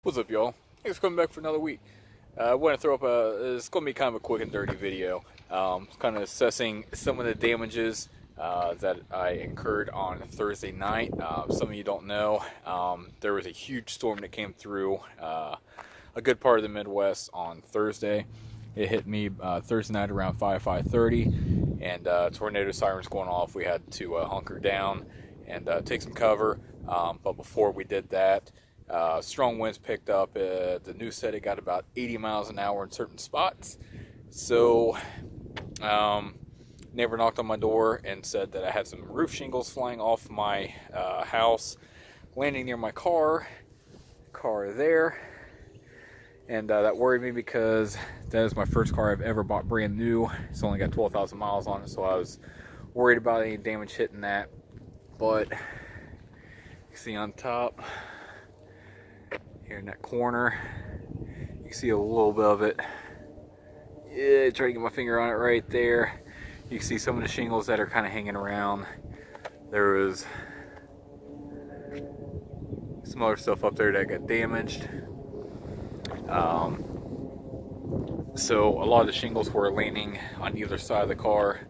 What's up, y'all? Thanks for coming back for another week. I want to throw up it's going to be kind of a quick and dirty video. Kind of assessing some of the damages that I incurred on Thursday night. Some of you don't know, there was a huge storm that came through a good part of the Midwest on Thursday. It hit me Thursday night around 5:30, and tornado sirens going off. We had to hunker down and take some cover. But before we did that, strong winds picked up. The news said it got about 80 miles an hour in certain spots. So, neighbor knocked on my door and said that I had some roof shingles flying off my house, landing near my car there. And that worried me because that is my first car I've ever bought brand new. It's only got 12,000 miles on it, so I was worried about any damage hitting that. But you can see on top, here in that corner, you can see a little bit of it. Yeah, try to get my finger on it right there. You can see some of the shingles that are kind of hanging around. There was some other stuff up there that got damaged. So a lot of the shingles were landing on either side of the car.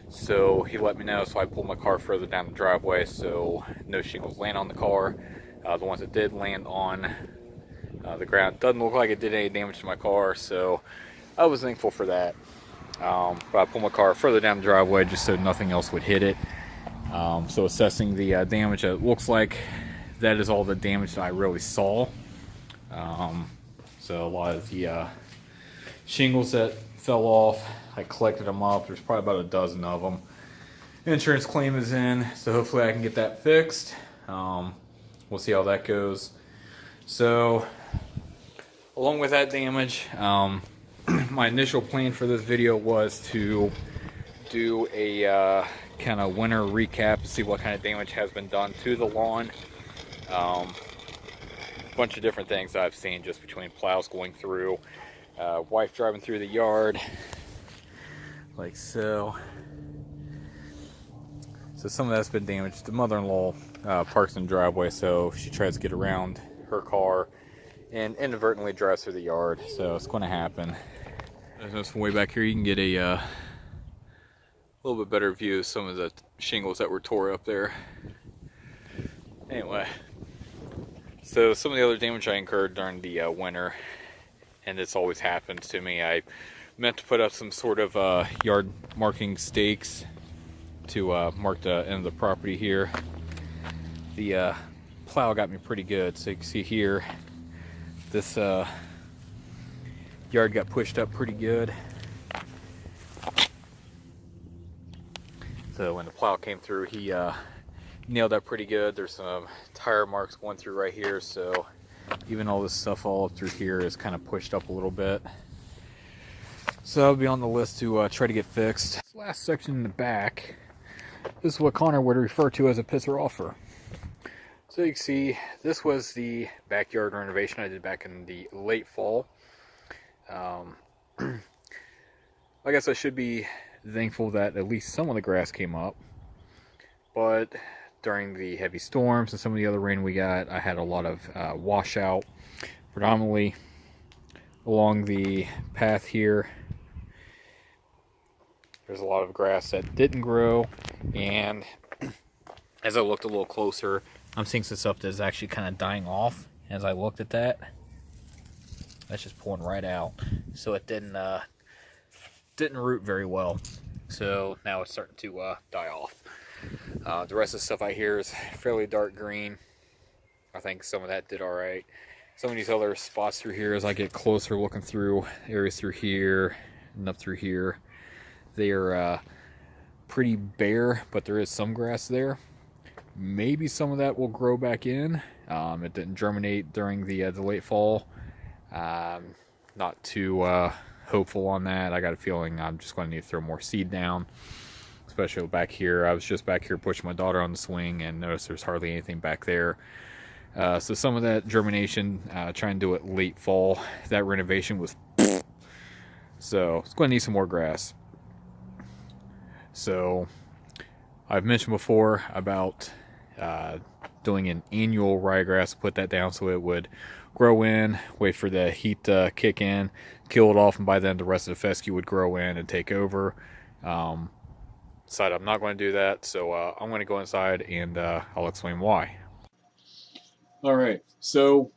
So he let me know, so I pulled my car further down the driveway so no shingles land on the car. The ones that did land on the ground, doesn't look like it did any damage to my car, so I was thankful for that. But I pulled my car further down the driveway just so nothing else would hit it. So assessing the damage, it looks like that is all the damage that I really saw. So a lot of the shingles that fell off, I collected them up. There's probably about a dozen of them. Insurance claim is in, so hopefully I can get that fixed. We'll see how that goes. So, along with that damage, my initial plan for this video was to do a kind of winter recap to see what kind of damage has been done to the lawn. Bunch of different things I've seen just between plows going through, wife driving through the yard, like so. So some of that's been damaged. The mother-in-law parks in the driveway, so she tries to get around her car and inadvertently drives through the yard. So it's going to happen. From way back here, you can get a little bit better view of some of the shingles that were tore up there. Anyway. So some of the other damage I incurred during the winter, and this always happens to me, I meant to put up some sort of yard marking stakes to mark the end of the property here. The plow got me pretty good, so you can see here, this yard got pushed up pretty good. So when the plow came through, he nailed that pretty good. There's some tire marks going through right here, so even all this stuff all up through here is kind of pushed up a little bit. So that'll be on the list to try to get fixed. This last section in the back, this is what Connor would refer to as a pisser offer. So you can see, this was the backyard renovation I did back in the late fall. I guess I should be thankful that at least some of the grass came up, but during the heavy storms and some of the other rain we got, I had a lot of washout, predominantly along the path here. There's a lot of grass that didn't grow, and as I looked a little closer, I'm seeing some stuff that's actually kind of dying off. As I looked at that, that's just pulling right out, so it didn't root very well. So now it's starting to die off. The rest of the stuff I hear is fairly dark green. I think some of that did alright. Some of these other spots through here, as I get closer looking through areas through here and up through here, they're pretty bare, but there is some grass there. Maybe some of that will grow back in. It didn't germinate during the late fall. Not too hopeful on that. I got a feeling I'm just going to need to throw more seed down. Especially back here. I was just back here pushing my daughter on the swing and noticed there's hardly anything back there. So some of that germination, trying to do it late fall. That renovation was so it's going to need some more grass. So I've mentioned before about doing an annual ryegrass, put that down so it would grow in, wait for the heat to kick in, kill it off, and by then the rest of the fescue would grow in and take over. Decided I'm not going to do that, so I'm going to go inside and I'll explain why. All right, so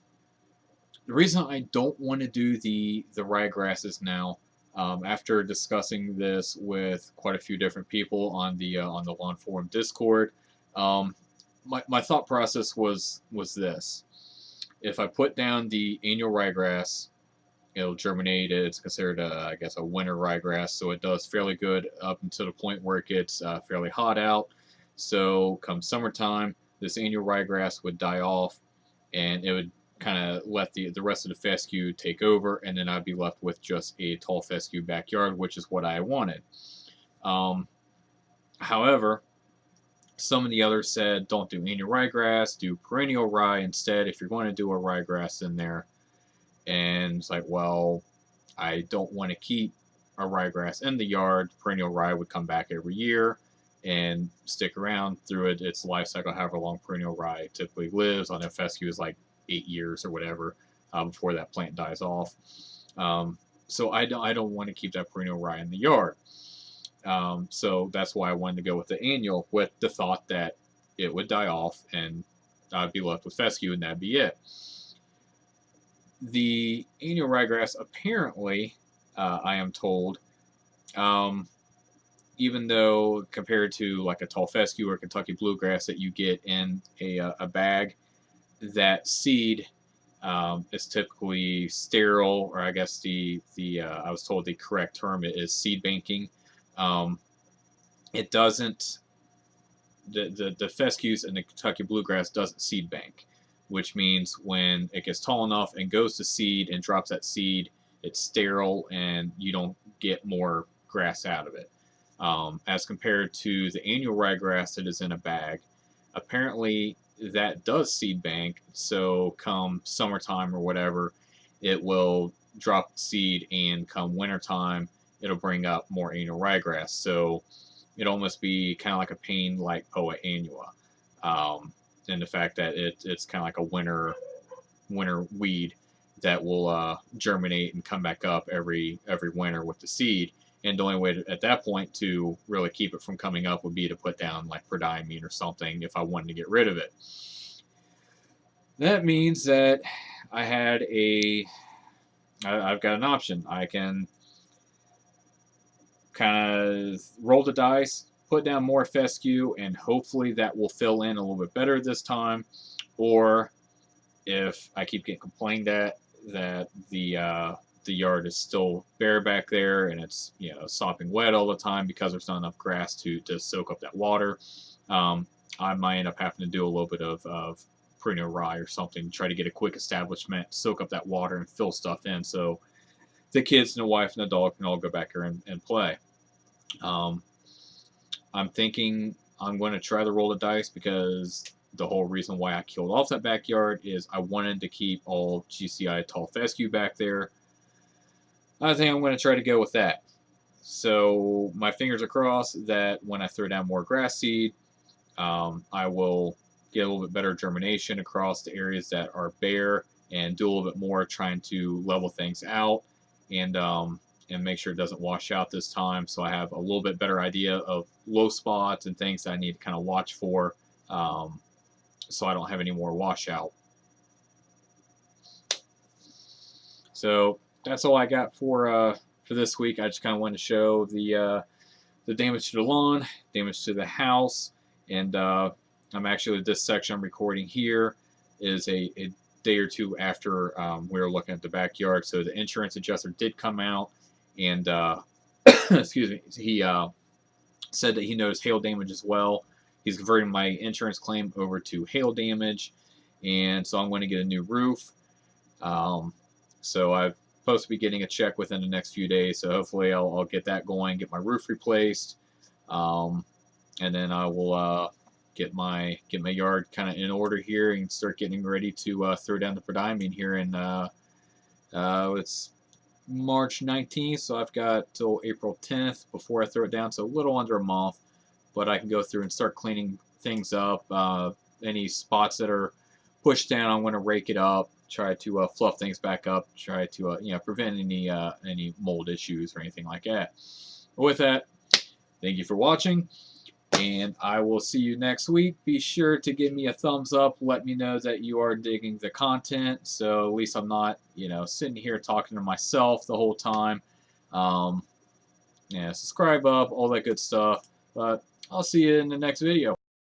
the reason I don't want to do the ryegrasses now, after discussing this with quite a few different people on the lawn forum Discord, my thought process was this: if I put down the annual ryegrass, it'll germinate. It's considered, I guess, a winter ryegrass, so it does fairly good up until the point where it gets fairly hot out. So come summertime, this annual ryegrass would die off, and it would kind of let the rest of the fescue take over, and then I'd be left with just a tall fescue backyard, which is what I wanted. However, some of the others said don't do annual ryegrass, do perennial rye instead if you're going to do a ryegrass in there. And it's like, well, I don't want to keep a ryegrass in the yard. Perennial rye would come back every year and stick around through its life cycle, however long perennial rye typically lives. On a fescue is like 8 years or whatever before that plant dies off. So I don't want to keep that perennial rye in the yard. So that's why I wanted to go with the annual, with the thought that it would die off and I'd be left with fescue and that'd be it. The annual ryegrass, apparently, I am told, even though compared to like a tall fescue or Kentucky bluegrass that you get in a bag, that seed is typically sterile, or I guess I was told the correct term is seed banking. It doesn't, the fescues and the Kentucky bluegrass doesn't seed bank, which means when it gets tall enough and goes to seed and drops that seed, it's sterile and you don't get more grass out of it. As compared to the annual ryegrass that is in a bag, apparently that does seed bank, so come summertime or whatever, it will drop seed, and come wintertime, it'll bring up more annual ryegrass. So it'll almost be kind of like a pane like Poa annua. And the fact that it's kind of like a winter weed that will germinate and come back up every winter with the seed. And the only way at that point to really keep it from coming up would be to put down like prodiamine or something if I wanted to get rid of it. That means that I've got an option. I can kind of roll the dice, put down more fescue, and hopefully that will fill in a little bit better this time. Or if I keep getting complained at that the yard is still bare back there and it's sopping wet all the time because there's not enough grass to soak up that water, I might end up having to do a little bit of perennial rye or something, try to get a quick establishment, soak up that water and fill stuff in so the kids and the wife and the dog can all go back there and play. I'm thinking I'm going to try to roll the dice because the whole reason why I killed off that backyard is I wanted to keep all GCI tall fescue back there. I think I'm going to try to go with that. So my fingers are crossed that when I throw down more grass seed, I will get a little bit better germination across the areas that are bare and do a little bit more trying to level things out and make sure it doesn't wash out this time. So I have a little bit better idea of low spots and things that I need to kind of watch for, so I don't have any more washout. So that's all I got for this week. I just kind of wanted to show the damage to the lawn, damage to the house, and I'm actually, this section I'm recording here is a day or two after we were looking at the backyard. So the insurance adjuster did come out and excuse me, he said that he noticed hail damage as well. He's converting my insurance claim over to hail damage, and so I'm going to get a new roof. So I'm supposed to be getting a check within the next few days, so hopefully I'll get that going, get my roof replaced, and then I will get my yard kind of in order here and start getting ready to throw down the prodiamine here in it's March 19th, so I've got till April 10th before I throw it down, so a little under a month, but I can go through and start cleaning things up. Any spots that are pushed down, I'm going to rake it up, try to fluff things back up, try to you know, prevent any mold issues or anything like that. With that, thank you for watching, and I will see you next week. Be sure to give me a thumbs up. Let me know that you are digging the content, so at least I'm not, you know, sitting here talking to myself the whole time. Yeah, subscribe up, all that good stuff. But I'll see you in the next video.